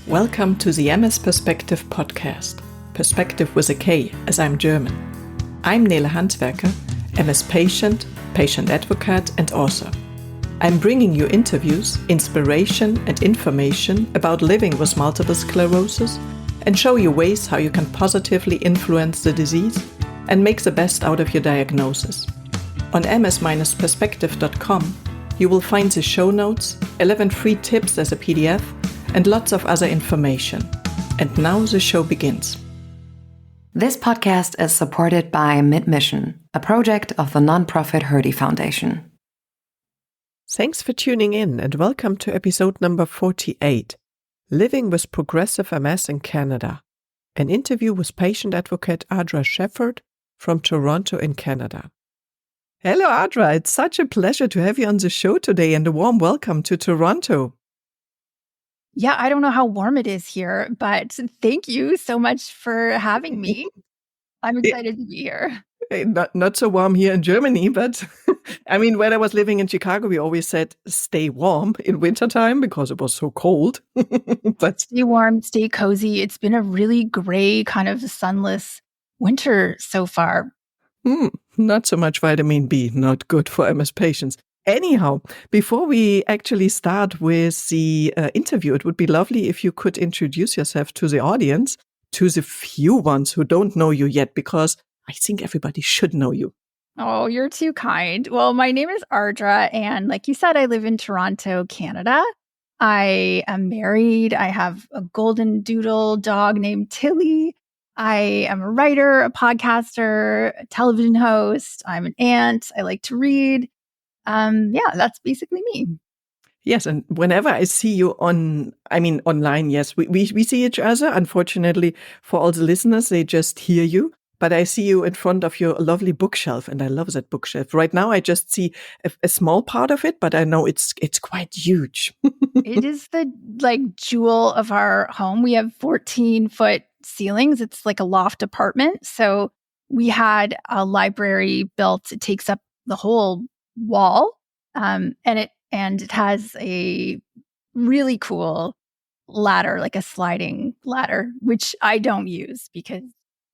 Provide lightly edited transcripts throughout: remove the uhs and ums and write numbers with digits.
Welcome to the MS-Perspektive podcast. Perspective with a K, as I'm German. I'm Nele Handwerker, MS patient, patient advocate and author. I'm bringing you interviews, inspiration and information about living with multiple sclerosis and show you ways how you can positively influence the disease and make the best out of your diagnosis. On ms-perspektive.com, you will find the show notes, 11 free tips as a PDF, and lots of other information. And now the show begins. This podcast is supported by Mid-Mission, a project of the nonprofit Hertie Foundation. Thanks for tuning in and welcome to episode number 48, Living with Progressive MS in Canada, an interview with patient advocate Ardra Shephard from Toronto in Canada. Hello Ardra, it's such a pleasure to have you on the show today and a warm welcome to Toronto. Yeah, I don't know how warm it is here, but thank you so much for having me. I'm excited to be here. Not so warm here in Germany, but I mean, when I was living in Chicago, we always said stay warm in wintertime because it was so cold. But stay warm, stay cozy. It's been a really gray, kind of sunless winter so far. Not so much vitamin B, not good for MS patients. Anyhow, before we actually start with the interview, it would be lovely if you could introduce yourself to the audience, to the few ones who don't know you yet, because I think everybody should know you. Oh, you're too kind. Well, my name is Ardra, and like you said, I live in Toronto, Canada. I am married. I have a golden doodle dog named Tilly. I am a writer, a podcaster, a television host. I'm an aunt. I like to read. That's basically me. Yes, and whenever I see you online, yes, we see each other. Unfortunately, for all the listeners, they just hear you. But I see you in front of your lovely bookshelf, and I love that bookshelf. Right now, I just see a small part of it, but I know it's quite huge. It is the jewel of our home. We have 14-foot ceilings. It's like a loft apartment. So we had a library built. It takes up the whole wall, and it has a really cool ladder, like a sliding ladder, which I don't use because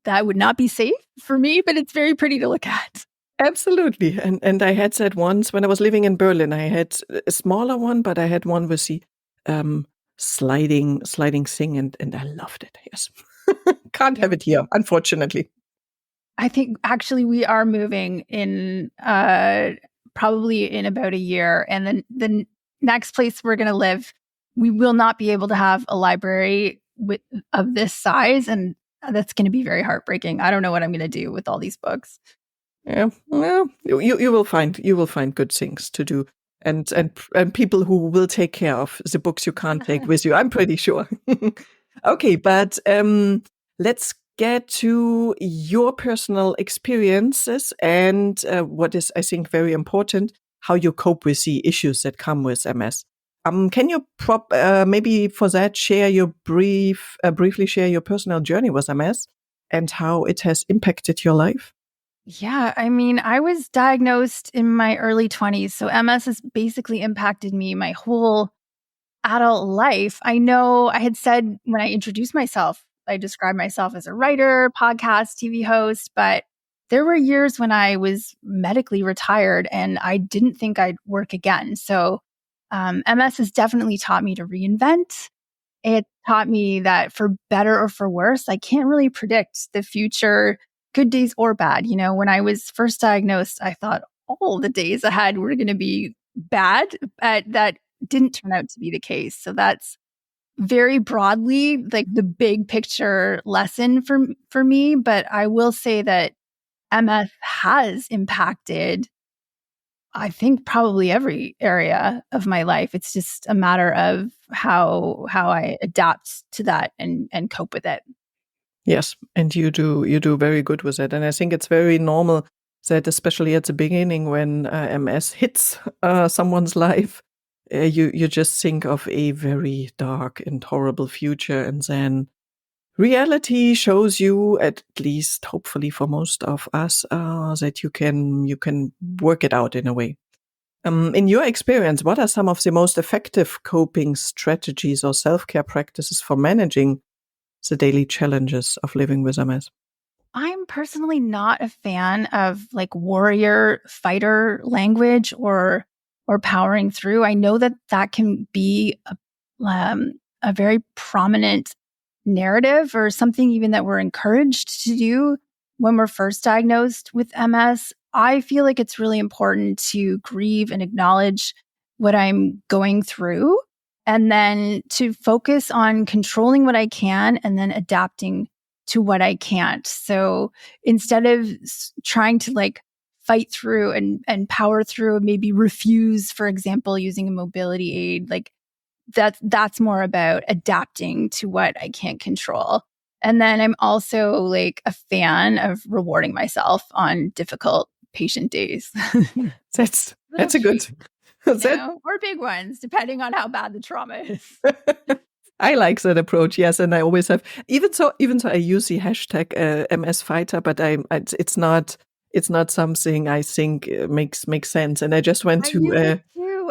that would not be safe for me, but it's very pretty to look at. Absolutely. And I had that once when I was living in Berlin. I had a smaller one, but I had one with the sliding thing, and I loved it. Yes. Can't have it here, unfortunately. I think actually we are moving in probably in about a year. And then the next place we're going to live, we will not be able to have a library of this size. And that's going to be very heartbreaking. I don't know what I'm going to do with all these books. Yeah, well, you will find good things to do, and people who will take care of the books you can't take with you. I'm pretty sure. Okay, but let's get to your personal experiences and what is, I think, very important, how you cope with the issues that come with MS. Can you maybe for that briefly share your personal journey with MS and how it has impacted your life? Yeah, I mean, I was diagnosed in my early 20s, so MS has basically impacted me my whole adult life. I know I had said when I introduced myself, I described myself as a writer, podcast, TV host, but there were years when I was medically retired and I didn't think I'd work again. So MS has definitely taught me to reinvent. It taught me that for better or for worse, I can't really predict the future, good days or bad. You know, when I was first diagnosed, I thought all the days ahead were going to be bad, but that didn't turn out to be the case. So that's very broadly like the big picture lesson for me. But I will say that MS has impacted, I think, probably every area of my life. It's just a matter of how I adapt to that and cope with it. Yes, and you do very good with it. And I think it's very normal that especially at the beginning when MS hits someone's life, you just think of a very dark and horrible future, and then reality shows you, at least hopefully for most of us, that you can work it out in a way. In your experience, what are some of the most effective coping strategies or self-care practices for managing the daily challenges of living with MS? I'm personally not a fan of like warrior fighter language or powering through. I know that that can be a very prominent narrative or something even that we're encouraged to do when we're first diagnosed with MS. I feel like it's really important to grieve and acknowledge what I'm going through and then to focus on controlling what I can and then adapting to what I can't. So instead of trying to like fight through and power through and maybe refuse, for example, using a mobility aid, like that's more about adapting to what I can't control. And then I'm also like a fan of rewarding myself on difficult patient days. That's a good. Or big ones, depending on how bad the trauma is. I like that approach, yes, and I always have. Even so, I use the hashtag MS Fighter, but it's not something I think makes sense. And I just went to.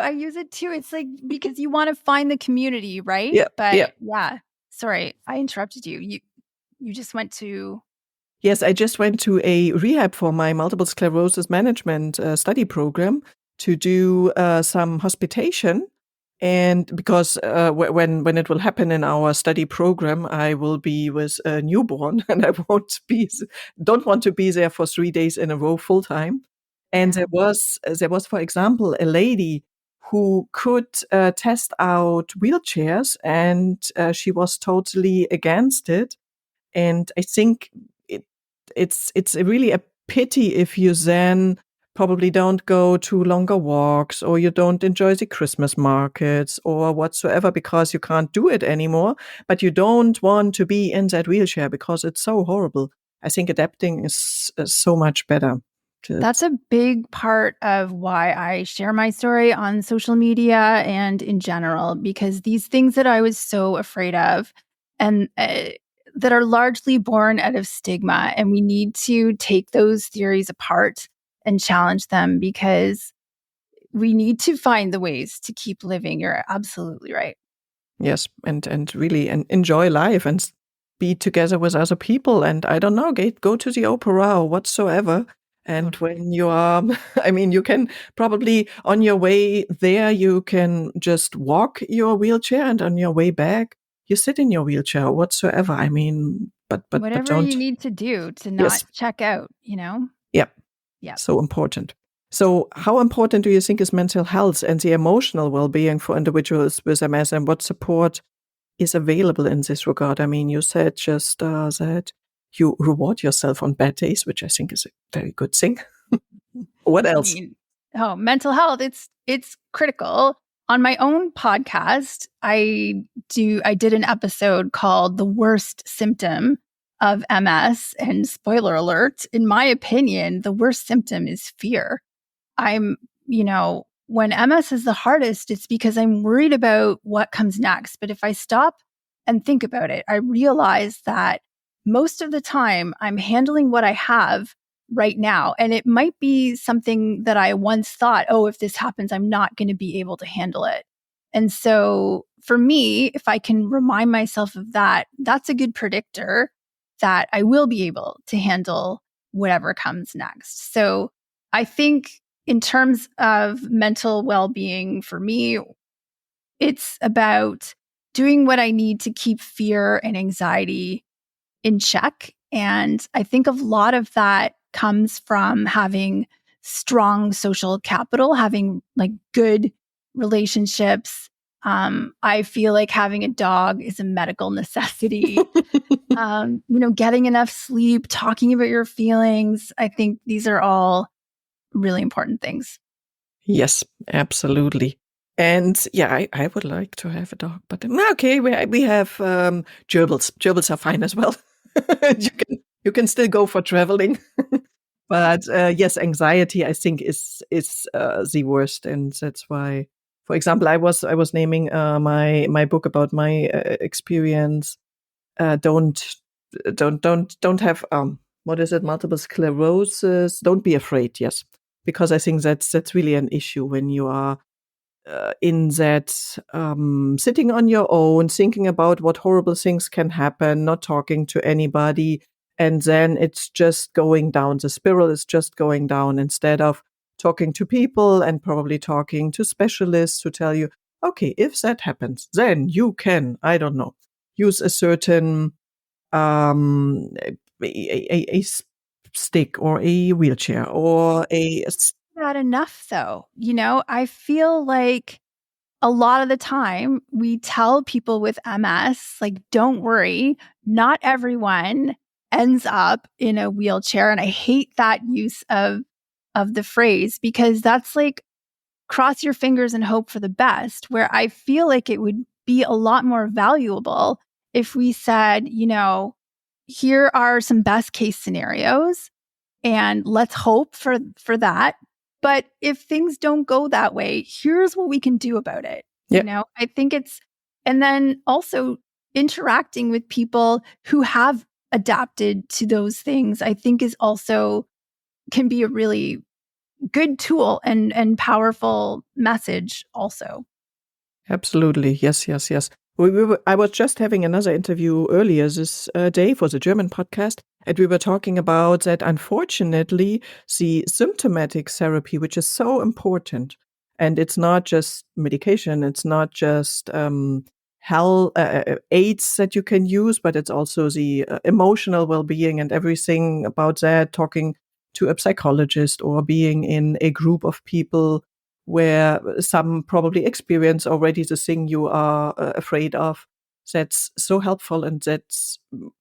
I use it too. It's like because you want to find the community, right? Yeah, but yeah. Sorry, I interrupted you. You just went to. Yes, I just went to a rehab for my multiple sclerosis management study program to do some hospitation. And because when it will happen in our study program, I will be with a newborn, and I don't want to be there for 3 days in a row full time. And there was, for example, a lady who could test out wheelchairs, and she was totally against it. And I think it's really a pity if you then probably don't go to longer walks, or you don't enjoy the Christmas markets or whatsoever because you can't do it anymore, but you don't want to be in that wheelchair because it's so horrible. I think adapting is so much better. That's a big part of why I share my story on social media and in general, because these things that I was so afraid of and that are largely born out of stigma, and we need to take those theories apart and challenge them because we need to find the ways to keep living. You're absolutely right. Yes, and really enjoy life and be together with other people. And I don't know, go to the opera or whatsoever. And when you are, I mean, you can probably on your way there, you can just walk your wheelchair, and on your way back, you sit in your wheelchair whatsoever. I mean, but whatever don't, you need to do to not check out, Yeah. Yeah. So important. So how important do you think is mental health and the emotional well-being for individuals with MS, and what support is available in this regard? I mean, you said just that you reward yourself on bad days, which I think is a very good thing. What else? Mental health. It's critical. On my own podcast, I did an episode called The Worst Symptom of MS. And spoiler alert, in my opinion, the worst symptom is fear. When MS is the hardest, it's because I'm worried about what comes next. But if I stop and think about it, I realize that most of the time I'm handling what I have right now. And it might be something that I once thought, oh, if this happens, I'm not going to be able to handle it. And so for me, if I can remind myself of that, that's a good predictor that I will be able to handle whatever comes next. So I think in terms of mental well-being for me, it's about doing what I need to keep fear and anxiety in check. And I think a lot of that comes from having strong social capital, having like good relationships. I feel like having a dog is a medical necessity. Getting enough sleep, talking about your feelings. I think these are all really important things. Yes, absolutely. And yeah, I would like to have a dog, but okay, we have gerbils. Gerbils are fine as well. You can still go for traveling. But yes, anxiety I think is the worst, and that's why, for example, I was naming my book about my experience. Don't have what is it? Multiple sclerosis. Don't be afraid. Yes, because I think that's really an issue when you are in that sitting on your own, thinking about what horrible things can happen, not talking to anybody, and then it's just going down. The spiral is just going down instead of talking to people and probably talking to specialists who tell you, okay, if that happens, then you can, I don't know, use a certain a stick or a wheelchair or Not enough, though. I feel like a lot of the time we tell people with MS, like, don't worry, not everyone ends up in a wheelchair. And I hate that use of the phrase, because that's like cross your fingers and hope for the best, where I feel like it would be a lot more valuable if we said, here are some best case scenarios and let's hope for that. But if things don't go that way, here's what we can do about it. Yeah. I think and then also interacting with people who have adapted to those things, I think is also can be a really good tool and powerful message also. Absolutely. Yes. I was just having another interview earlier this day for the German podcast, and we were talking about that, unfortunately, the symptomatic therapy, which is so important, and it's not just medication, it's not just aids that you can use, but it's also the emotional well-being and everything about that, talking to a psychologist or being in a group of people where some probably experience already the thing you are afraid of. That's so helpful and that's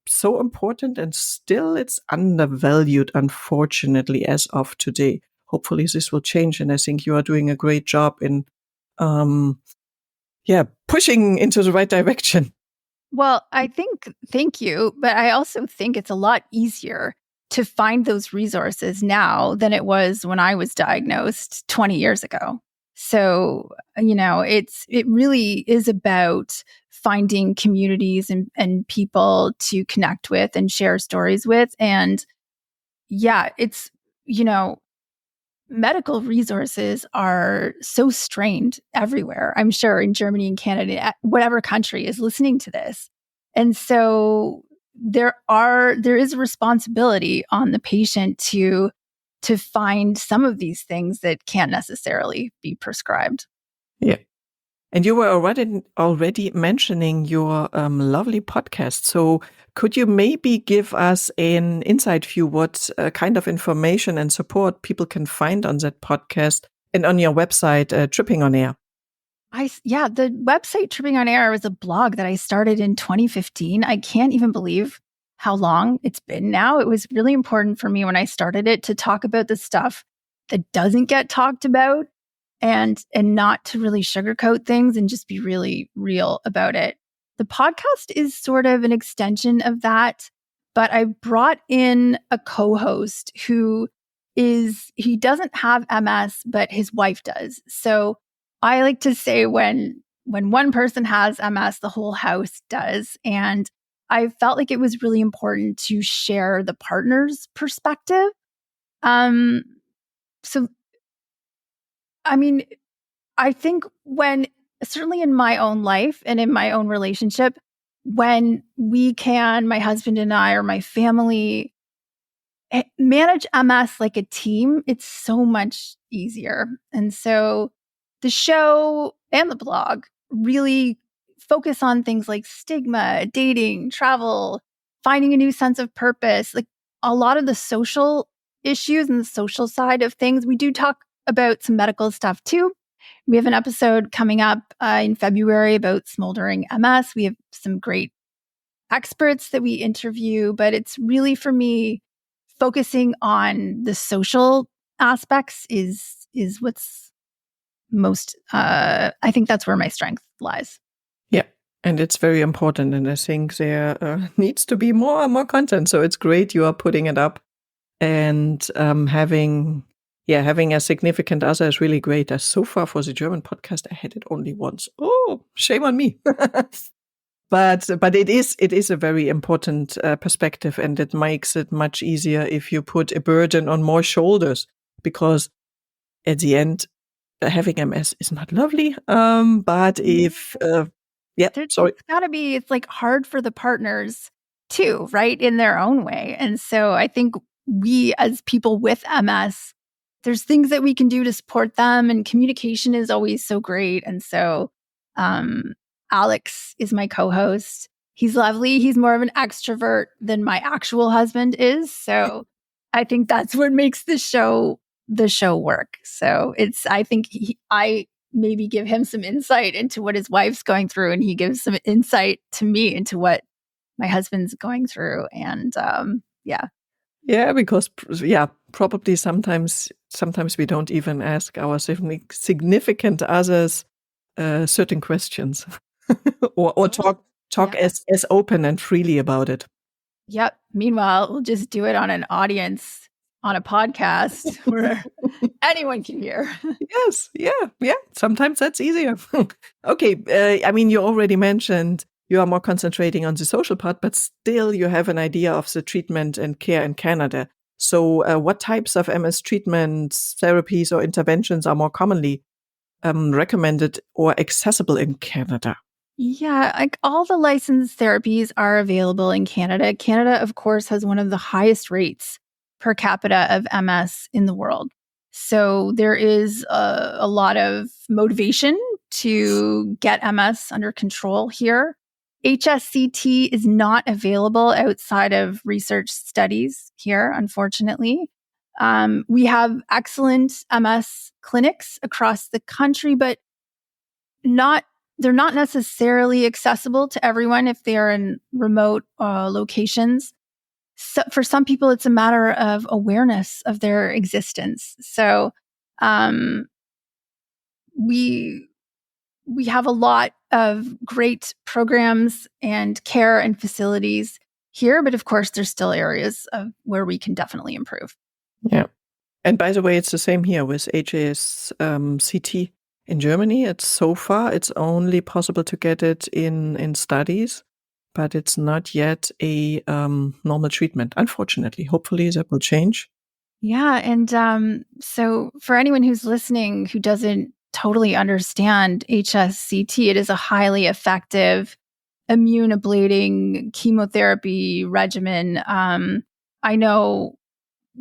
so important, and still it's undervalued, unfortunately, as of today. Hopefully this will change, and I think you are doing a great job in pushing into the right direction. Well, thank you, but I also think it's a lot easier to find those resources now than it was when I was diagnosed 20 years ago. So, it really is about finding communities and people to connect with and share stories with. And it's, medical resources are so strained everywhere. I'm sure in Germany and Canada, whatever country is listening to this. And so there is a responsibility on the patient to find some of these things that can't necessarily be prescribed. Yeah. And you were already mentioning your lovely podcast. So could you maybe give us an inside view what kind of information and support people can find on that podcast and on your website, Tripping on Air? The website Tripping on Air was a blog that I started in 2015. I can't even believe how long it's been now. It was really important for me when I started it to talk about the stuff that doesn't get talked about and not to really sugarcoat things and just be really real about it. The podcast is sort of an extension of that, but I brought in a co-host he doesn't have MS, but his wife does. So I like to say when one person has MS, the whole house does. And I felt like it was really important to share the partner's perspective. I think certainly in my own life and in my own relationship, when my husband and I or my family manage MS like a team, it's so much easier. And so the show and the blog really focus on things like stigma, dating, travel, finding a new sense of purpose, like a lot of the social issues and the social side of things. We do talk about some medical stuff too. We have an episode coming up in February about smoldering MS. We have some great experts that we interview, but it's really, for me, focusing on the social aspects is what's most, I think that's where my strength lies. Yeah. And it's very important. And I think there needs to be more and more content. So it's great you are putting it up, and having a significant other is really great. So far for the German podcast, I had it only once. Oh, shame on me. But it is a very important perspective, and it makes it much easier if you put a burden on more shoulders, because at the end, having MS is not lovely. But if, It's gotta be, it's like hard for the partners too, right? In their own way. And so I think we as people with MS, there's things that we can do to support them, and communication is always so great. And so, um, Alex is my co-host. He's lovely. He's more of an extrovert than my actual husband is. So I think that's what makes the show work. So I think I maybe give him some insight into what his wife's going through, and he gives some insight to me into what my husband's going through. And because probably sometimes we don't even ask our significant others certain questions or talk as open and freely about it. Yep. Meanwhile, we'll just do it on an audience on a podcast where anyone can hear. Yes. Yeah. Sometimes that's easier. Okay. I mean, you already mentioned you are more concentrating on the social part, but still you have an idea of the treatment and care in Canada. So what types of MS treatments, therapies, or interventions are more commonly recommended or accessible in Canada? Yeah, like all the licensed therapies are available in Canada. Canada, of course, has one of the highest rates per capita of MS in the world. So there is a lot of motivation to get MS under control here. HSCT is not available outside of research studies here, unfortunately. We have excellent MS clinics across the country, but they're not necessarily accessible to everyone if they are in remote locations. So for some people, it's a matter of awareness of their existence. So we have a lot of great programs and care and facilities here, but of course, there's still areas of where we can definitely improve. Yeah. And by the way, it's the same here with HSCT. In Germany, it's only possible to get it in studies, but it's not yet a normal treatment, unfortunately. Hopefully that will change. Yeah. And so for anyone who's listening who doesn't totally understand HSCT, it is a highly effective immune ablating chemotherapy regimen. I know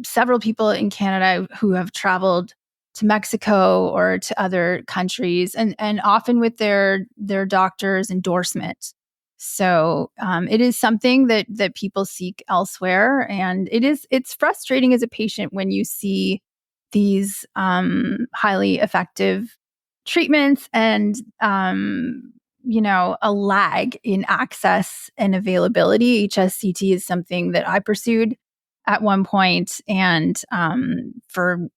several people in Canada who have traveled to Mexico or to other countries, and often with their doctor's endorsement. So it is something that people seek elsewhere, and it's frustrating as a patient when you see these highly effective treatments and a lag in access and availability. HSCT is something that I pursued at one point, and for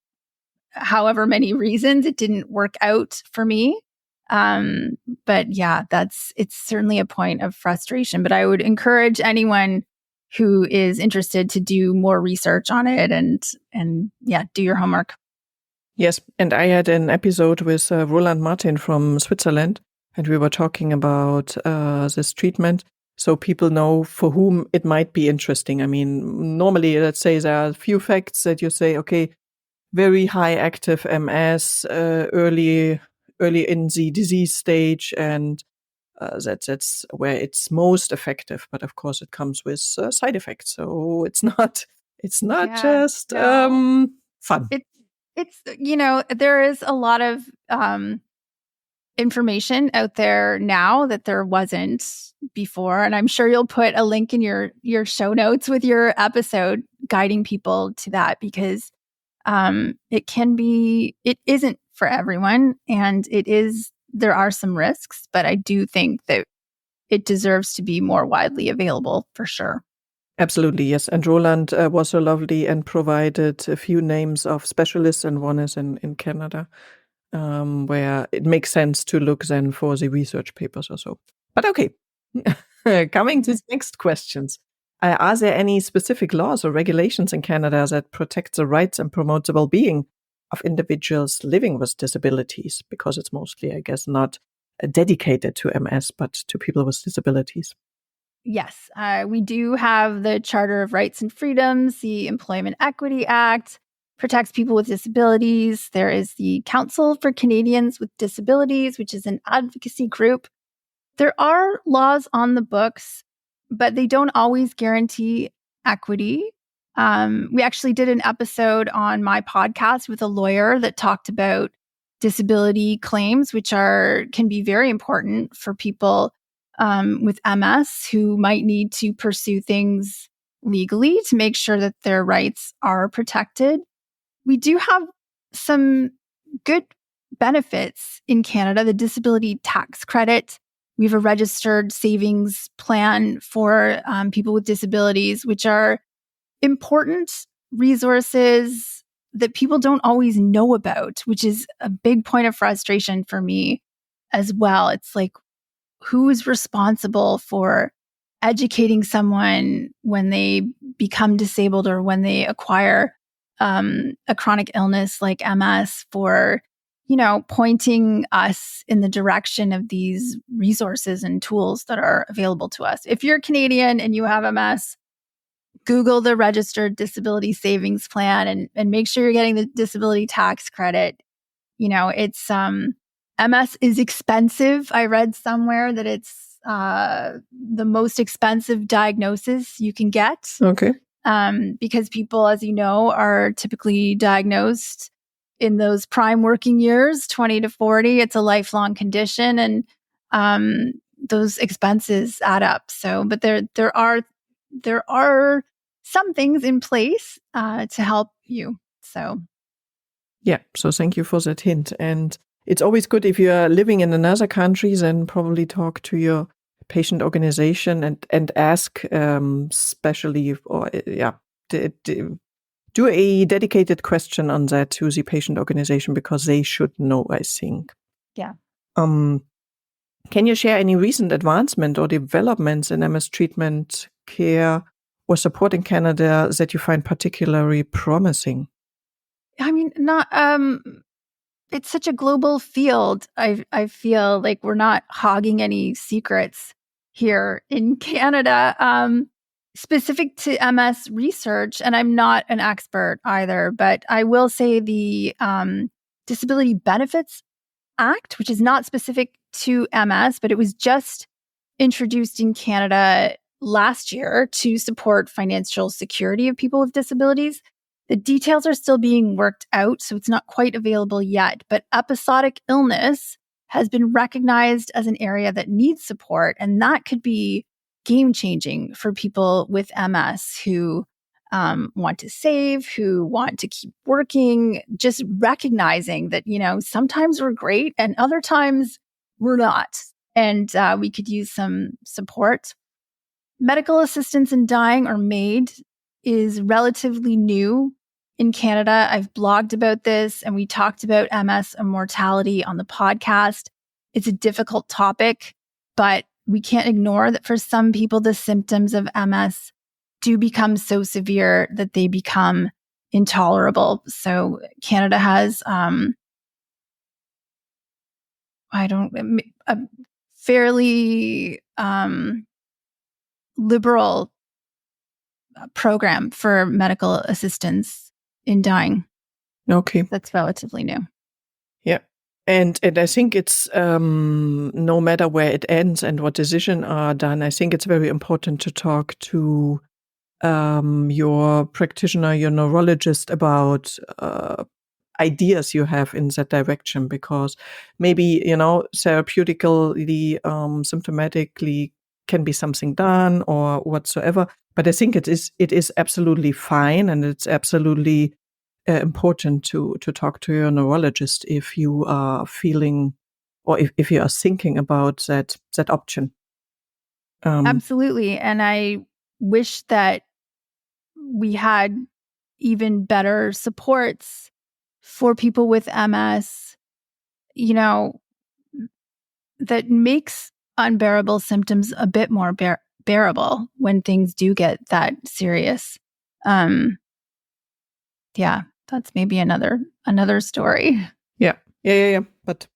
however many reasons, it didn't work out for me. But yeah, it's certainly a point of frustration. But I would encourage anyone who is interested to do more research on it and do your homework. Yes, and I had an episode with Roland Martin from Switzerland, and we were talking about this treatment, so people know for whom it might be interesting. I mean, normally, let's say there are a few facts that you say, okay, very high active MS, early in the disease stage, and that's where it's most effective. But of course, it comes with side effects, so it's not just fun. It's there is a lot of information out there now that there wasn't before, and I'm sure you'll put a link in your show notes with your episode guiding people to that, because it isn't for everyone, and there are some risks, but I do think that it deserves to be more widely available for sure. Absolutely, yes. And Roland was so lovely and provided a few names of specialists, and one is in Canada, where it makes sense to look then for the research papers or so. But okay, coming to the next questions. Are there any specific laws or regulations in Canada that protect the rights and promote the well-being of individuals living with disabilities? Because it's mostly, I guess, not dedicated to MS, but to people with disabilities. Yes, we do have the Charter of Rights and Freedoms, the Employment Equity Act, protects people with disabilities. There is the Council for Canadians with Disabilities, which is an advocacy group. There are laws on the books, but they don't always guarantee equity. We actually did an episode on my podcast with a lawyer that talked about disability claims, which can be very important for people with MS who might need to pursue things legally to make sure that their rights are protected. We do have some good benefits in Canada, the disability tax credit. We have a registered savings plan for people with disabilities, which are important resources that people don't always know about, which is a big point of frustration for me as well. It's like, who's responsible for educating someone when they become disabled or when they acquire a chronic illness like MS, for pointing us in the direction of these resources and tools that are available to us. If you're Canadian and you have MS, Google the registered disability savings plan and make sure you're getting the disability tax credit. It's MS is expensive. I read somewhere that it's the most expensive diagnosis you can get. Okay. Because people, as you know, are typically diagnosed in those prime working years, 20 to 40. It's a lifelong condition, and those expenses add up. So, but there are some things in place to help you. So, yeah. So thank you for that hint. And it's always good if you are living in another country, then probably talk to your patient organization and ask, especially do a dedicated question on that to the patient organization, because they should know, I think. Yeah. Can you share any recent advancement or developments in MS treatment, care, or support in Canada that you find particularly promising? I mean, it's such a global field. I feel like we're not hogging any secrets here in Canada. Specific to MS research, and I'm not an expert either, but I will say the Disability Benefits Act, which is not specific to MS, but it was just introduced in Canada last year to support financial security of people with disabilities. The details are still being worked out, so it's not quite available yet, but episodic illness has been recognized as an area that needs support, and that could be game-changing for people with MS who want to save, who want to keep working, just recognizing that, sometimes we're great and other times we're not. And we could use some support. Medical assistance in dying, or MAID, is relatively new in Canada. I've blogged about this, and we talked about MS and mortality on the podcast. It's a difficult topic, but we can't ignore that for some people, the symptoms of MS do become so severe that they become intolerable. So Canada has a fairly liberal program for medical assistance in dying. Okay. That's relatively new. Yeah. And I think it's no matter where it ends and what decisions are done, I think it's very important to talk to your practitioner, your neurologist, about ideas you have in that direction, because maybe, therapeutically, symptomatically can be something done or whatsoever. But I think it is absolutely fine, and it's absolutely important to talk to your neurologist if you are feeling, or if you are thinking about that option. Absolutely. And I wish that we had even better supports for people with MS, that makes unbearable symptoms a bit more bearable when things do get that serious. Yeah, that's maybe another story. Yeah. But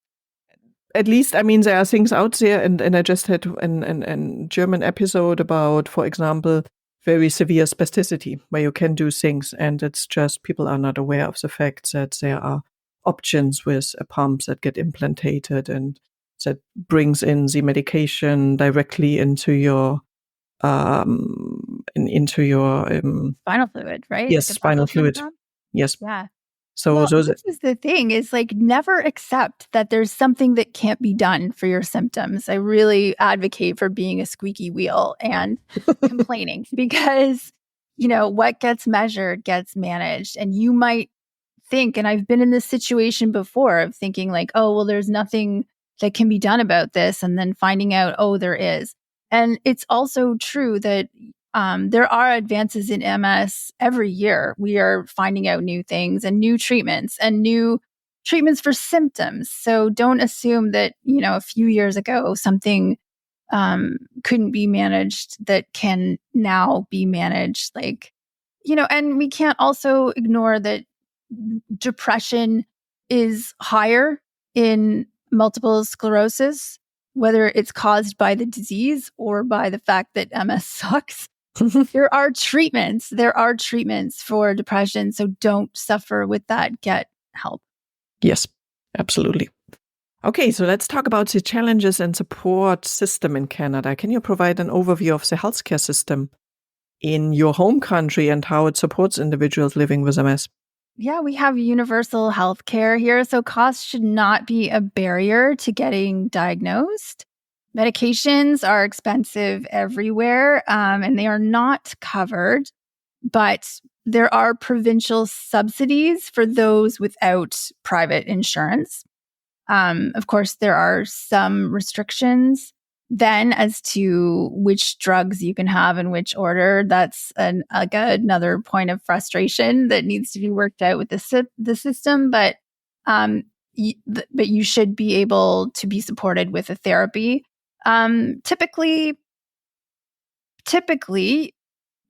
at least, I mean, there are things out there, and I just had a German episode about, for example, very severe spasticity where you can do things, and it's just people are not aware of the fact that there are options with pumps that get implanted and that brings in the medication directly into your Spinal fluid, right? yes, Like a spinal bubble fluid. pump? Yes. Yeah. So Well, those this is the thing is like never accept that there's something that can't be done for your symptoms. I really advocate for being a squeaky wheel and complaining because, what gets measured gets managed. And you might think, and I've been in this situation before of thinking like, oh, well, there's nothing that can be done about this. And then finding out, oh, there is. And it's also true that there are advances in MS every year. We are finding out new things and new treatments for symptoms. So don't assume that, a few years ago, something couldn't be managed that can now be managed. And we can't also ignore that depression is higher in multiple sclerosis, whether it's caused by the disease or by the fact that MS sucks. There are treatments for depression. So don't suffer with that. Get help. Yes, absolutely. Okay, so let's talk about the challenges and support system in Canada. Can you provide an overview of the healthcare system in your home country and how it supports individuals living with MS? Yeah, we have universal health care here. So cost should not be a barrier to getting diagnosed. Medications are expensive everywhere, and they are not covered, but there are provincial subsidies for those without private insurance. Of course, there are some restrictions then as to which drugs you can have in which order. That's another point of frustration that needs to be worked out with the system. But you should be able to be supported with a therapy. Typically,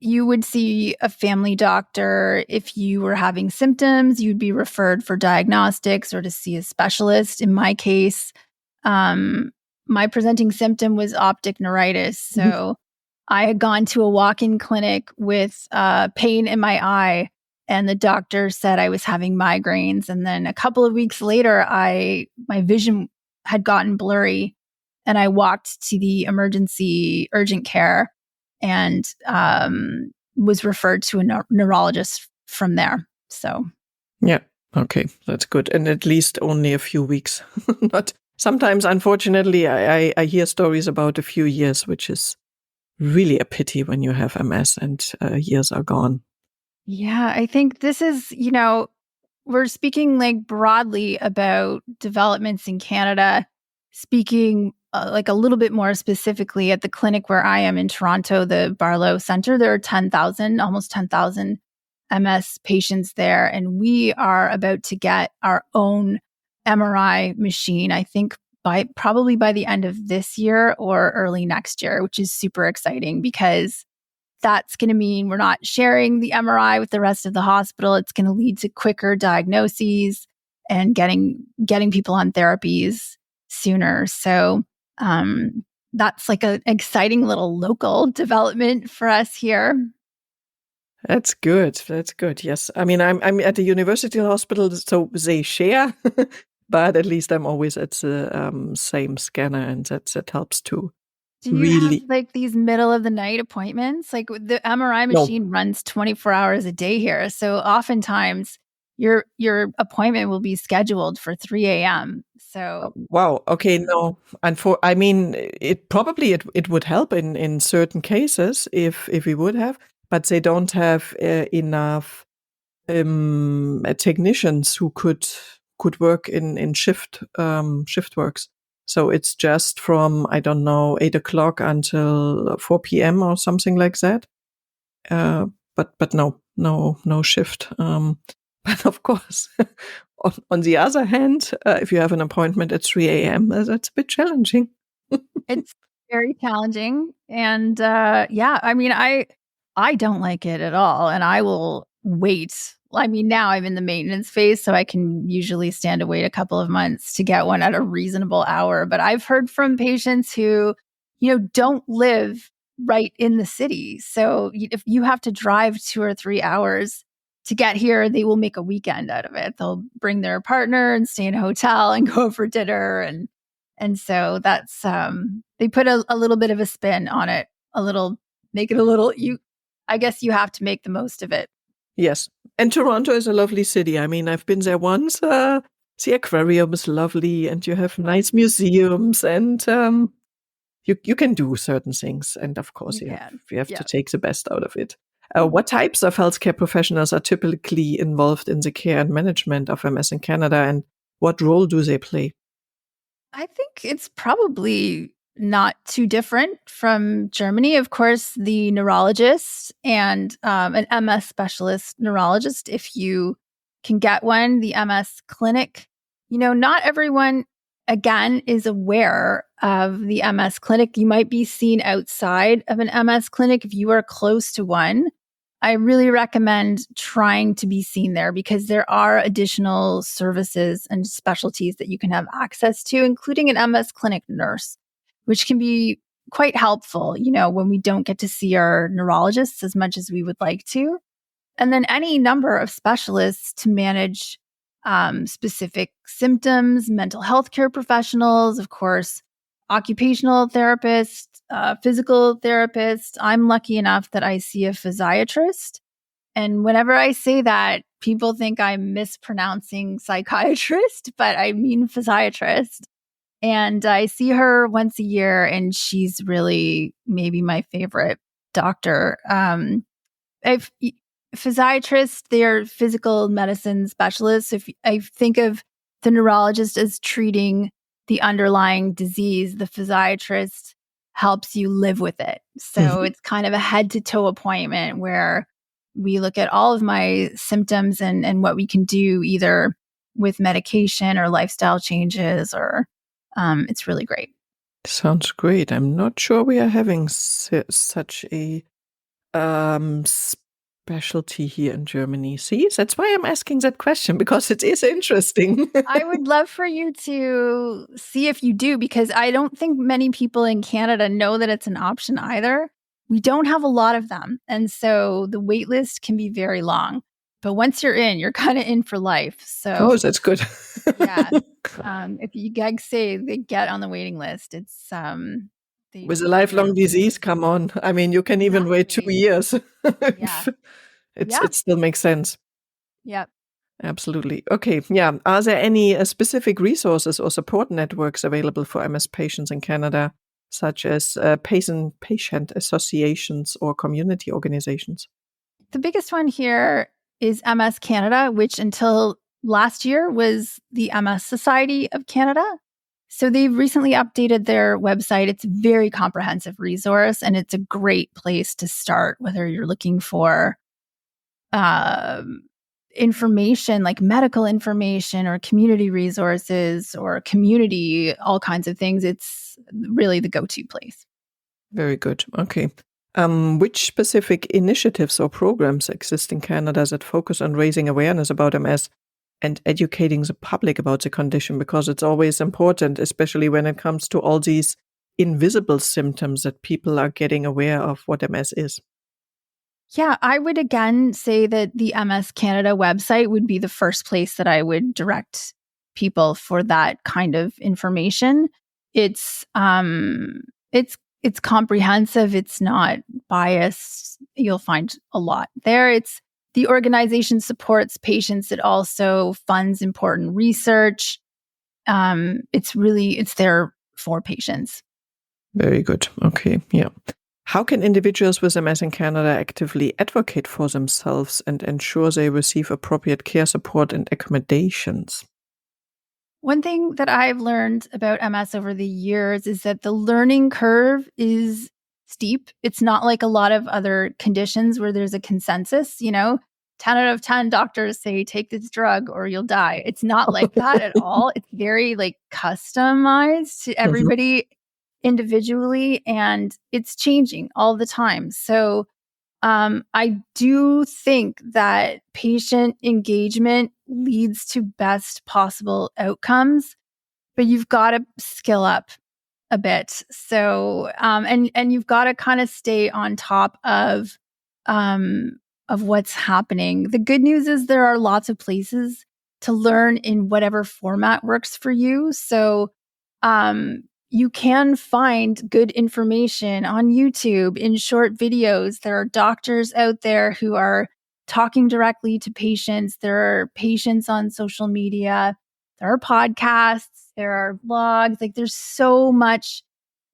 you would see a family doctor. If you were having symptoms, you'd be referred for diagnostics or to see a specialist. In my case, my presenting symptom was optic neuritis. So I had gone to a walk-in clinic with pain in my eye, and the doctor said I was having migraines. And then a couple of weeks later, my vision had gotten blurry, and I walked to the emergency urgent care and was referred to a neurologist from there. So, yeah, okay, that's good. And at least only a few weeks. Not sometimes, unfortunately, I hear stories about a few years, which is really a pity when you have MS and years are gone. Yeah, I think this is, we're speaking like broadly about developments in Canada, speaking like a little bit more specifically at the clinic where I am in Toronto, the Barlow Center. There are almost 10,000 MS patients there. And we are about to get our own MRI machine, I think probably by the end of this year or early next year, which is super exciting because that's going to mean we're not sharing the MRI with the rest of the hospital. It's going to lead to quicker diagnoses and getting people on therapies sooner. So that's like an exciting little local development for us here. That's good. That's good. Yes. I mean, I'm at the university hospital, so they share, but at least I'm always at the same scanner, and that helps too. Do you have like these middle of the night appointments? Like the MRI machine runs 24 hours a day here. So oftentimes your appointment will be scheduled for 3 a.m. So wow. Okay. No. I mean, it would help in certain cases if we would have, but they don't have enough technicians who could work in shift works. So it's just from, I don't know, 8 o'clock until 4 p.m. or something like that. But no shift. But of course, on the other hand, if you have an appointment at 3 a.m., that's a bit challenging. It's very challenging. And yeah, I mean, I don't like it at all. And I will wait. I mean, now I'm in the maintenance phase, so I can usually stand to wait a couple of months to get one at a reasonable hour. But I've heard from patients who, don't live right in the city. So if you have to drive 2 or 3 hours to get here, they will make a weekend out of it. They'll bring their partner and stay in a hotel and go for dinner. And so that's, they put a little bit of a spin on it, make it a little, I guess you have to make the most of it. Yes. And Toronto is a lovely city. I mean, I've been there once. The aquarium is lovely, and you have nice museums, and you can do certain things. And of course, you have to take the best out of it. What types of healthcare professionals are typically involved in the care and management of MS in Canada, and what role do they play? I think it's probably not too different from Germany. Of course, the neurologist and an MS specialist neurologist, if you can get one, the MS clinic. Not everyone, again, is aware of the MS clinic. You might be seen outside of an MS clinic if you are close to one. I really recommend trying to be seen there because there are additional services and specialties that you can have access to, including an MS clinic nurse, which can be quite helpful, when we don't get to see our neurologists as much as we would like to. And then any number of specialists to manage specific symptoms, mental health care professionals, of course, occupational therapists, physical therapists. I'm lucky enough that I see a physiatrist. And whenever I say that, people think I'm mispronouncing psychiatrist, but I mean physiatrist. And I see her once a year, and she's really maybe my favorite doctor. Physiatrists, they're physical medicine specialists. If I think of the neurologist as treating the underlying disease, the physiatrist helps you live with it. So it's kind of a head to toe appointment where we look at all of my symptoms and what we can do either with medication or lifestyle changes, or it's really great. Sounds great. I'm not sure we are having such a specialty here in Germany. See, that's why I'm asking that question, because it is interesting. I would love for you to see if you do, because I don't think many people in Canada know that it's an option either. We don't have a lot of them. And so the wait list can be very long. But once you're in, you're kind of in for life. So, that's good. Yeah. If you guys say they get on the waiting list, it's with a lifelong disease, come on. I mean, you can even wait 2 years. Yeah. It still makes sense. Yep. Absolutely. Okay. Yeah. Are there any specific resources or support networks available for MS patients in Canada, such as patient associations or community organizations? The biggest one here is MS Canada, which until last year was the MS Society of Canada. So they've recently updated their website. It's a very comprehensive resource, and it's a great place to start, whether you're looking for information like medical information or community resources or community, all kinds of things. It's really the go-to place. Very good. Okay. Which specific initiatives or programs exist in Canada that focus on raising awareness about MS and educating the public about the condition? Because it's always important, especially when it comes to all these invisible symptoms, that people are getting aware of what MS is. Yeah, I would again say that the MS Canada website would be the first place that I would direct people for that kind of information. It's comprehensive. It's not biased. You'll find a lot there. The organization supports patients. It also funds important research. It's there for patients. Very good. Okay. Yeah. How can individuals with MS in Canada actively advocate for themselves and ensure they receive appropriate care support and accommodations? One thing that I've learned about MS over the years is that the learning curve is steep. It's not like a lot of other conditions where there's a consensus, 10 out of 10 doctors say take this drug or you'll die. It's not like that at all. It's very customized to everybody individually, and it's changing all the time. So I do think that patient engagement leads to best possible outcomes, but you've got to skill up a bit. So, and you've got to kind of stay on top of what's happening. The good news is there are lots of places to learn in whatever format works for you. So, you can find good information on YouTube in short videos. There are doctors out there who are talking directly to patients. There are patients on social media. There are podcasts. There are blogs. Like there's so much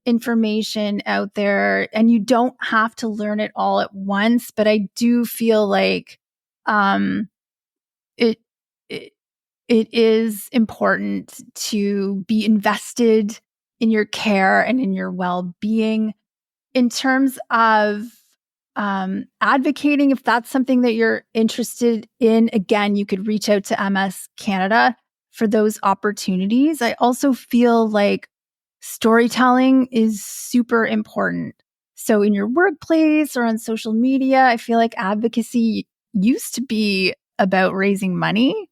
information out there, and you don't have to learn it all at once. But I do feel like um, it, it it is important to be invested in your care and in your well-being. In terms of advocating, if that's something that you're interested in, again, you could reach out to MS Canada for those opportunities. I also feel like storytelling is super important. So in your workplace or on social media, I feel like advocacy used to be about raising money,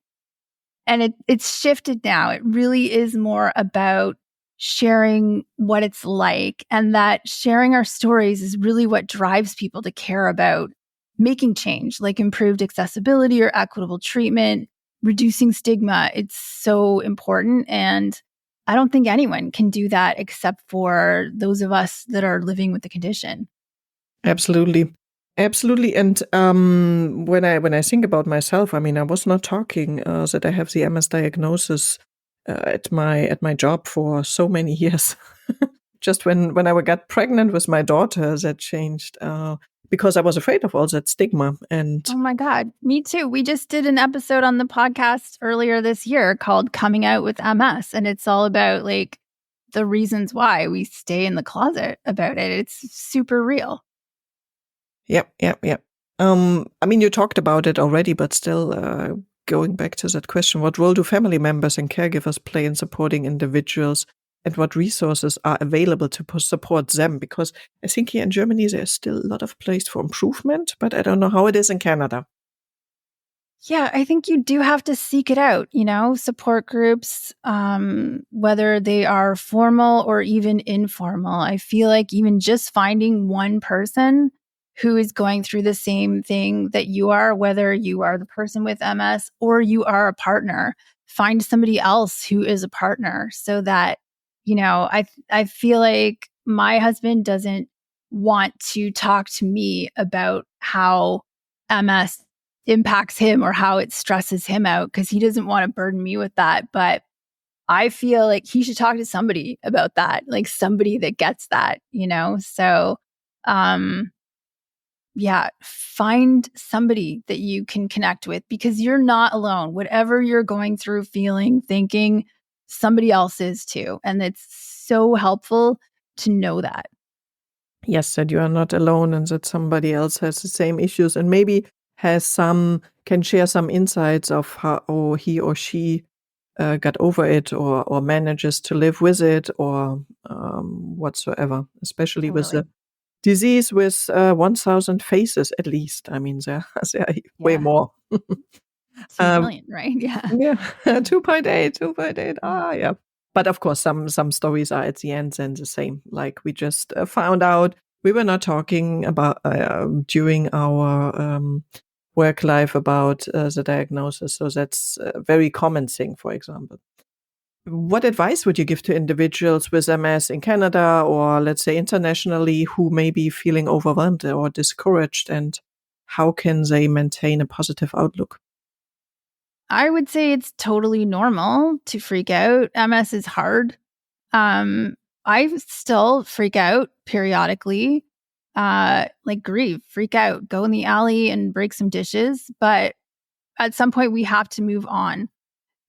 and it's shifted now. It really is more about sharing what it's like, and that sharing our stories is really what drives people to care about making change, like improved accessibility or equitable treatment, reducing stigma. It's so important. And I don't think anyone can do that except for those of us that are living with the condition. Absolutely. Absolutely. And when I think about myself, I mean, I was not talking that I have the MS diagnosis at my job for so many years. Just when I got pregnant with my daughter, that changed because I was afraid of all that stigma. And Oh my God, me too. We just did an episode on the podcast earlier this year called Coming Out with MS. And it's all about like the reasons why we stay in the closet about it. It's super real. Yep. I mean, you talked about it already, but still, going back to that question, what role do family members and caregivers play in supporting individuals, and what resources are available to support them? Because I think here in Germany, there's still a lot of place for improvement, but I don't know how it is in Canada. Yeah, I think you do have to seek it out, support groups, whether they are formal or even informal. I feel like even just finding one person who is going through the same thing that you are, whether you are the person with MS or you are a partner, find somebody else who is a partner so that, I feel like my husband doesn't want to talk to me about how MS impacts him or how it stresses him out because he doesn't want to burden me with that. But I feel like he should talk to somebody about that, like somebody that gets that, So, yeah, find somebody that you can connect with because you're not alone. Whatever you're going through, feeling, thinking, somebody else is too. And it's so helpful to know that. Yes, that you are not alone and that somebody else has the same issues and maybe can share some insights of how he or she got over it or manages to live with it or whatsoever, especially with Totally. the disease with 1,000 faces at least. I mean, there are way Yeah. more. 2 Um, million, right? Yeah. yeah, 2.8. Yeah. But of course, some stories are at the end then the same. Like we just found out we were not talking about during our work life about the diagnosis. So that's a very common thing, for example. What advice would you give to individuals with MS in Canada or let's say internationally who may be feeling overwhelmed or discouraged, and how can they maintain a positive outlook? I would say it's totally normal to freak out. MS is hard. I still freak out periodically, like grieve, freak out, go in the alley and break some dishes. But at some point, we have to move on.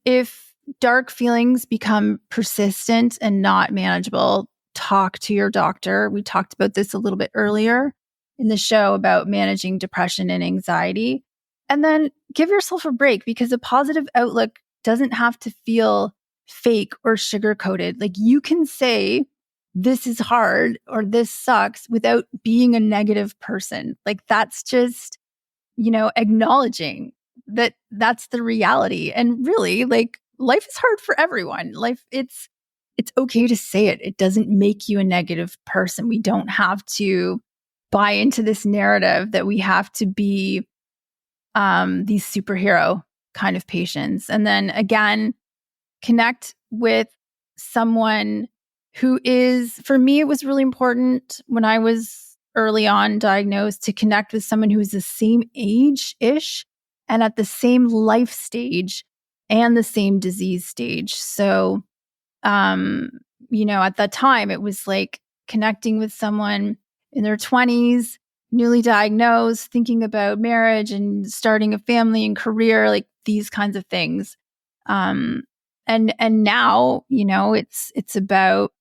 If dark feelings become persistent and not manageable, talk to your doctor. We talked about this a little bit earlier in the show about managing depression and anxiety. And then give yourself a break because a positive outlook doesn't have to feel fake or sugar coated. Like you can say, this is hard or this sucks without being a negative person. Like that's just, acknowledging that that's the reality. And really, like life is hard for everyone. it's okay to say it. It doesn't make you a negative person. We don't have to buy into this narrative that we have to be these superhero kind of patients. And then again, connect with someone who is, for me, it was really important when I was early on diagnosed to connect with someone who is the same age-ish and at the same life stage and the same disease stage. So, at that time, it was like connecting with someone in their 20s, newly diagnosed, thinking about marriage and starting a family and career, like these kinds of things. And now, it's about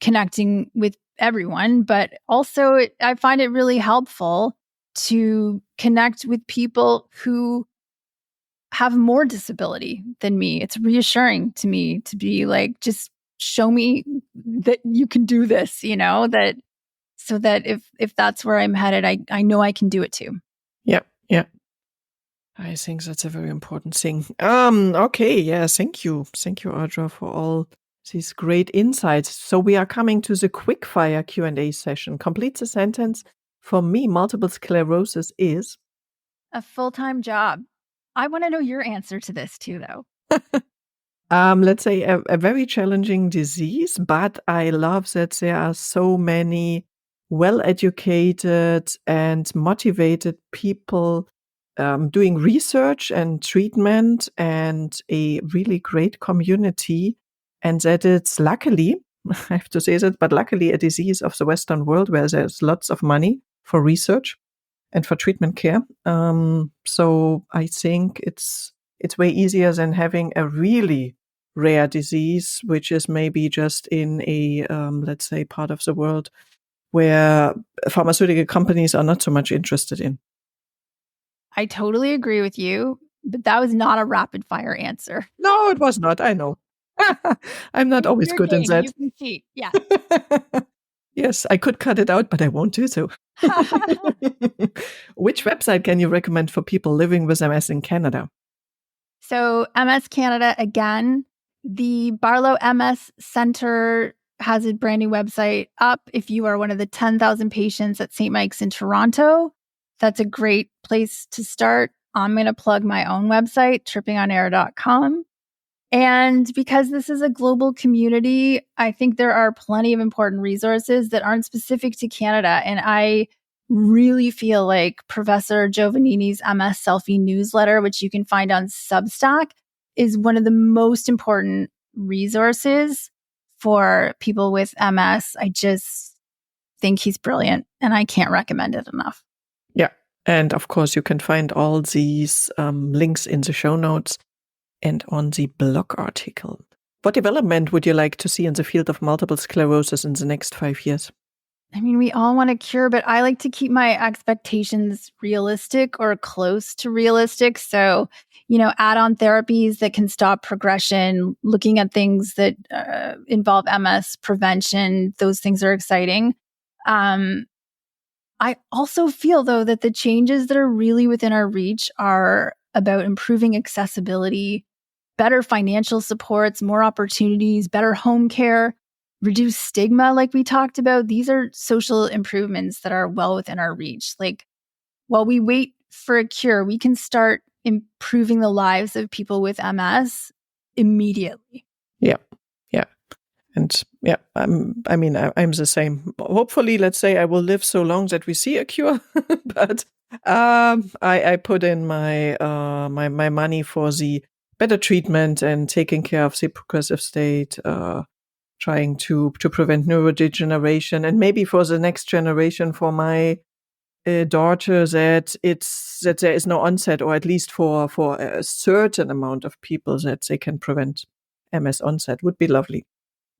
connecting with everyone, but also I find it really helpful to connect with people who have more disability than me. It's reassuring to me to be like, just show me that you can do this, that so that if that's where I'm headed, I know I can do it too. Yeah, yeah. I think that's a very important thing. Okay, yeah, thank you. Thank you, Ardra, for all these great insights. So we are coming to the quickfire Q&A session. Complete the sentence. For me, multiple sclerosis is a full-time job. I want to know your answer to this too, though. let's say a very challenging disease, but I love that there are so many well-educated and motivated people doing research and treatment and a really great community. And that it's luckily, I have to say that, but luckily a disease of the Western world where there's lots of money for research and for treatment care. So I think it's way easier than having a really rare disease, which is maybe just in a, let's say, part of the world where pharmaceutical companies are not so much interested in. I totally agree with you, but that was not a rapid fire answer. No, it was not. I know. I'm not always good in that. You can cheat. Yeah. Yes, I could cut it out, but I won't do so. Which website can you recommend for people living with MS in Canada? So MS Canada, again, the Barlow MS Center has a brand new website up. If you are one of the 10,000 patients at St. Mike's in Toronto, that's a great place to start. I'm going to plug my own website, trippingonair.com. And because this is a global community, I think there are plenty of important resources that aren't specific to Canada. And I really feel like Professor Giovannini's MS Selfie newsletter, which you can find on Substack, is one of the most important resources for people with MS. I just think he's brilliant and I can't recommend it enough. Yeah. And of course, you can find all these links in the show notes and on the blog article. What development would you like to see in the field of multiple sclerosis in the next 5 years? I mean, we all want a cure, but I like to keep my expectations realistic or close to realistic. So, add-on therapies that can stop progression, looking at things that involve MS prevention, those things are exciting. I also feel, though, that the changes that are really within our reach are about improving accessibility, better financial supports, more opportunities, better home care, reduce stigma like we talked about. These are social improvements that are well within our reach. Like, while we wait for a cure, we can start improving the lives of people with MS immediately. Yeah. Yeah. And yeah, I'm the same. Hopefully, let's say I will live so long that we see a cure. But I put in my my money for the better treatment and taking care of the progressive state, trying to prevent neurodegeneration, and maybe for the next generation, for my daughter, that there is no onset, or at least for a certain amount of people, that they can prevent MS onset would be lovely.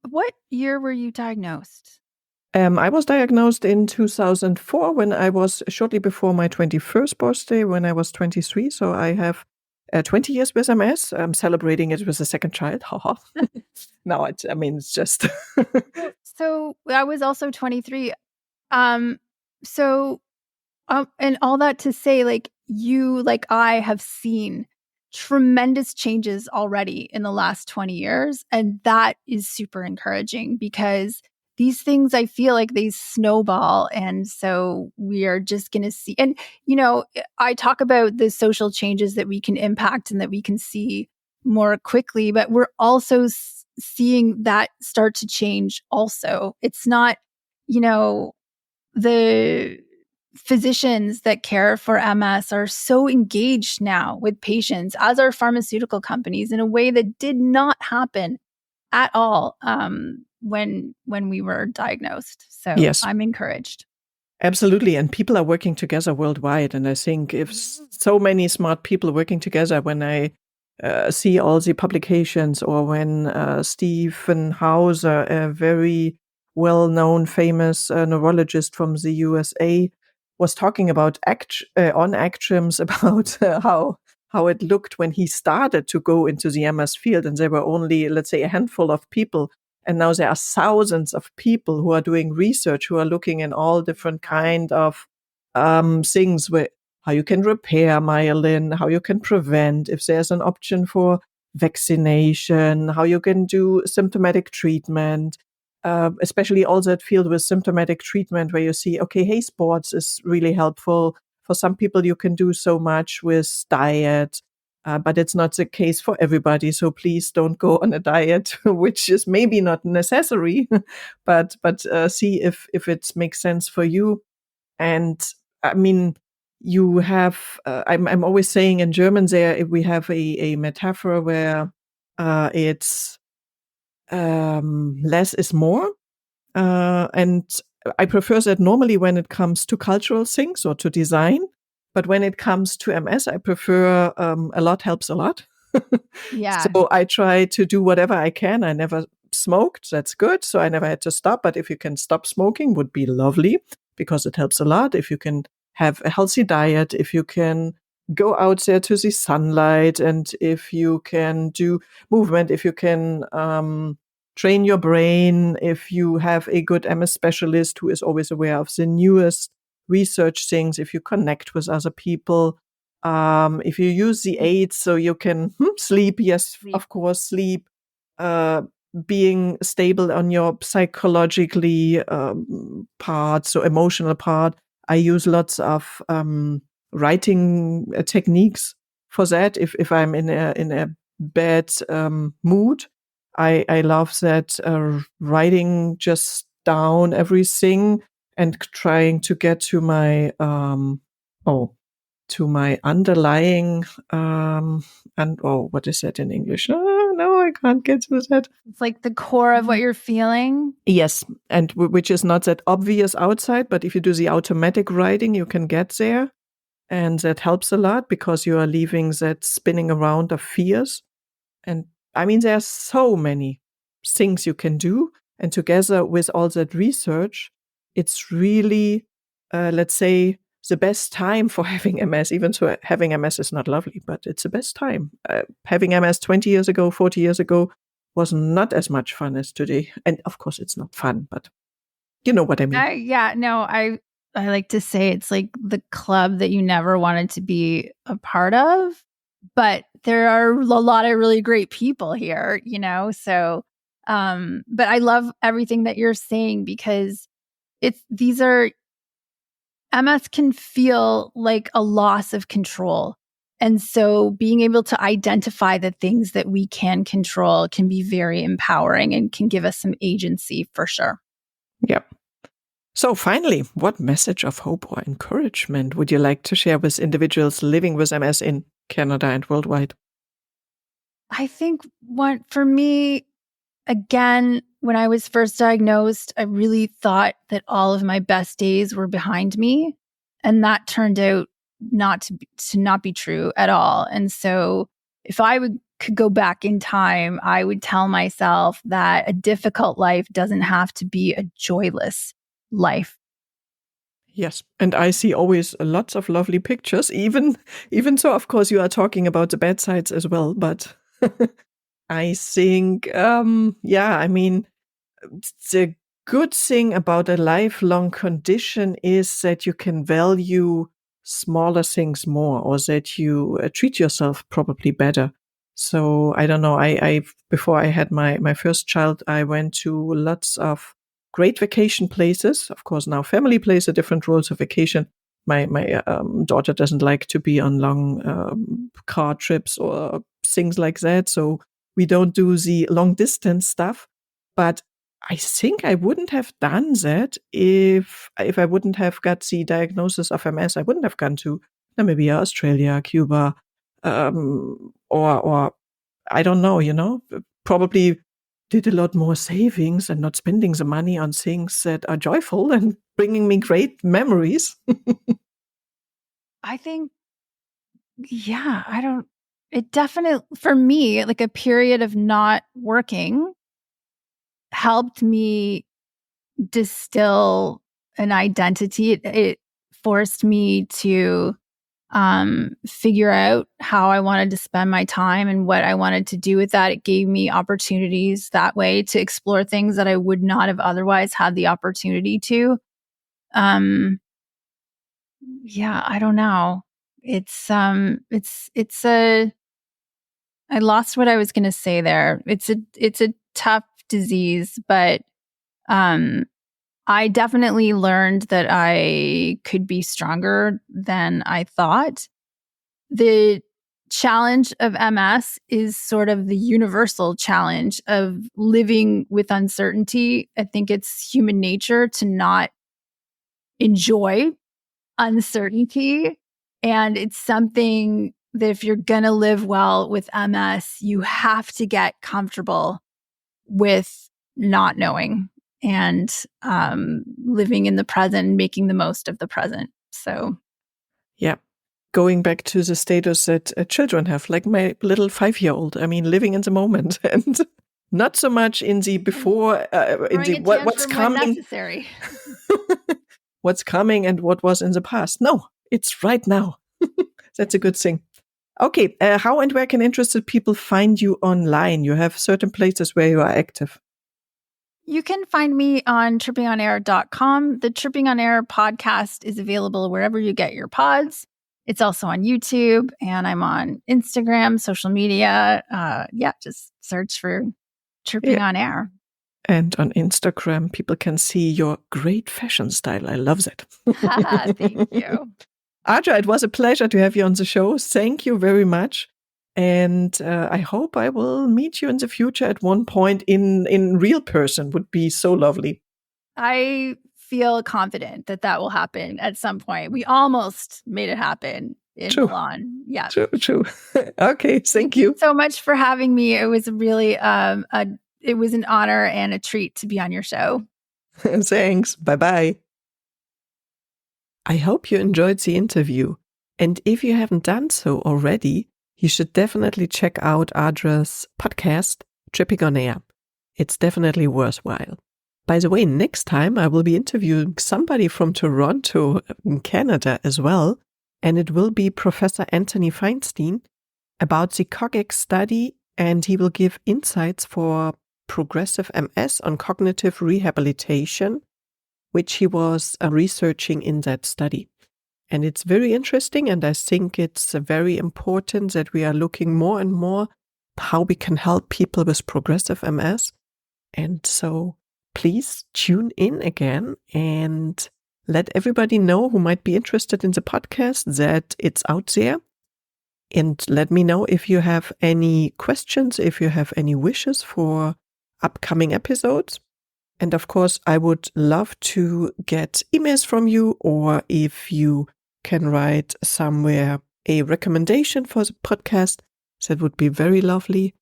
What year were you diagnosed? I was diagnosed in 2004 when I was shortly before my 21st birthday, when I was 23. So I have 20 years with MS. I'm celebrating it with a second child. No, it's just. So I was also 23. So, and all that to say, like, you, like I have seen tremendous changes already in the last 20 years. And that is super encouraging because these things, I feel like they snowball. And so we are just going to see. And, I talk about the social changes that we can impact and that we can see more quickly, but we're also seeing that start to change also. It's not, the physicians that care for MS are so engaged now with patients, as are pharmaceutical companies, in a way that did not happen at all when we were diagnosed. So Yes. I'm encouraged. Absolutely. And people are working together worldwide. And I think if so many smart people working together, when I see all the publications, or when Stephen Hauser, a very well-known, famous neurologist from the USA, was talking about on Actrims about how it looked when he started to go into the MS field, and there were only, let's say, a handful of people. And now there are thousands of people who are doing research, who are looking in all different kind of things, where how you can repair myelin, how you can prevent, if there's an option for vaccination, how you can do symptomatic treatment, especially all that field with symptomatic treatment, where you see, okay, hey, sports is really helpful. For some people, you can do so much with diet. But it's not the case for everybody. So please don't go on a diet, which is maybe not necessary, but see if it makes sense for you. And I mean, you have, I'm always saying in German there, we have a metaphor where it's less is more. And I prefer that normally when it comes to cultural things or to design. But when it comes to MS, I prefer a lot helps a lot. Yeah. So I try to do whatever I can. I never smoked. That's good. So I never had to stop. But if you can stop smoking, would be lovely, because it helps a lot. If you can have a healthy diet, if you can go out there to the sunlight, and if you can do movement, if you can train your brain, if you have a good MS specialist who is always aware of the newest research things, if you connect with other people, if you use the aids so you can sleep, yes, of course, sleep, being stable on your psychologically part, so emotional part. I use lots of writing techniques for that. If I'm in a bad mood, I love that writing just down everything and trying to get to my underlying what is that in English? No, I can't get to that. It's like the core of what you're feeling. Yes, and which is not that obvious outside, but if you do the automatic writing, you can get there, and that helps a lot, because you are leaving that spinning around of fears. And I mean, there are so many things you can do, and together with all that research, it's really, let's say, the best time for having MS. Even so, having MS is not lovely, but it's the best time. Having MS 20 years ago, 40 years ago, was not as much fun as today. And of course, it's not fun, but you know what I mean. I like to say it's like the club that you never wanted to be a part of, but there are a lot of really great people here, so, but I love everything that you're saying, because MS can feel like a loss of control. And so being able to identify the things that we can control can be very empowering and can give us some agency for sure. Yep. So finally, what message of hope or encouragement would you like to share with individuals living with MS in Canada and worldwide? I think for me, again, when I was first diagnosed, I really thought that all of my best days were behind me. And that turned out not be true at all. And so if I could go back in time, I would tell myself that a difficult life doesn't have to be a joyless life. Yes. And I see always lots of lovely pictures, even so, of course, you are talking about the bad sides as well. But I think, I mean, the good thing about a lifelong condition is that you can value smaller things more, or that you treat yourself probably better. So I don't know. I before I had my first child, I went to lots of great vacation places. Of course, now family plays a different role to vacation. My daughter doesn't like to be on long car trips or things like that. So we don't do the long distance stuff. But I think I wouldn't have done that if I wouldn't have got the diagnosis of MS. I wouldn't have gone to Namibia, Australia, Cuba, or I don't know, probably did a lot more savings and not spending the money on things that are joyful and bringing me great memories. I think, it definitely, for me, like a period of not working helped me distill an identity. It forced me to figure out how I wanted to spend my time and what I wanted to do with that. It gave me opportunities that way to explore things that I would not have otherwise had the opportunity to. I don't know. I lost what I was going to say there. It's a tough disease, but I definitely learned that I could be stronger than I thought. The challenge of MS is sort of the universal challenge of living with uncertainty. I think it's human nature to not enjoy uncertainty. And it's something that if you're going to live well with MS, you have to get comfortable with not knowing and living in the present, making the most of the present. So, yeah. Going back to the status that children have, like my little 5-year-old, I mean, living in the moment and not so much in the before, in the what's coming, necessary. what's coming and what was in the past. No, it's right now. That's a good thing. Okay, how and where can interested people find you online? You have certain places where you are active. You can find me on trippingonair.com. The Tripping on Air podcast is available wherever you get your pods. It's also on YouTube, and I'm on Instagram, social media. Just search for Tripping on Air. And on Instagram, people can see your great fashion style. I love that. Thank you. Ardra, it was a pleasure to have you on the show. Thank you very much. And I hope I will meet you in the future at one point in real person. Would be so lovely. I feel confident that will happen at some point. We almost made it happen in Milan. Yeah. True. Okay. Thank you so much for having me. It was really it was an honor and a treat to be on your show. Thanks. Bye-bye. I hope you enjoyed the interview. And if you haven't done so already, you should definitely check out Ardra's podcast, Tripping on Air. It's definitely worthwhile. By the way, next time I will be interviewing somebody from Toronto in Canada as well, and it will be Professor Anthony Feinstein about the COGEX study, and he will give insights for progressive MS on cognitive rehabilitation, which he was researching in that study. And it's very interesting, and I think it's very important that we are looking more and more how we can help people with progressive MS. And so please tune in again and let everybody know who might be interested in the podcast that it's out there. And let me know if you have any questions, if you have any wishes for upcoming episodes. And of course, I would love to get emails from you, or if you can write somewhere a recommendation for the podcast, that would be very lovely.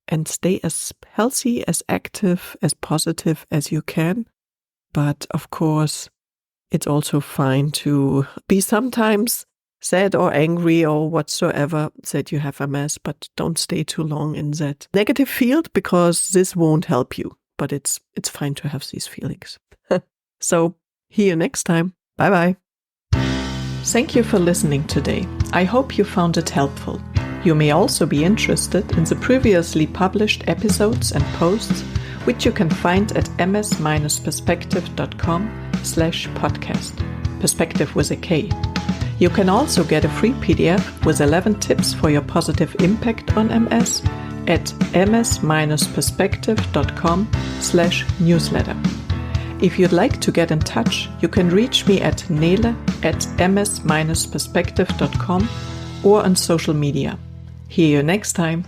And stay as healthy, as active, as positive as you can. But of course, it's also fine to be sometimes sad or angry or whatsoever that you have MS, but don't stay too long in that negative field, because this won't help you. But it's fine to have these feelings. So, see you next time. Bye-bye. Thank you for listening today. I hope you found it helpful. You may also be interested in the previously published episodes and posts, which you can find at ms-perspektive.com/podcast. Perspective with a K. You can also get a free PDF with 11 tips for your positive impact on MS at ms-perspektive.com/newsletter. If you'd like to get in touch, you can reach me at nele@ms-perspektive.com or on social media. Hear you next time.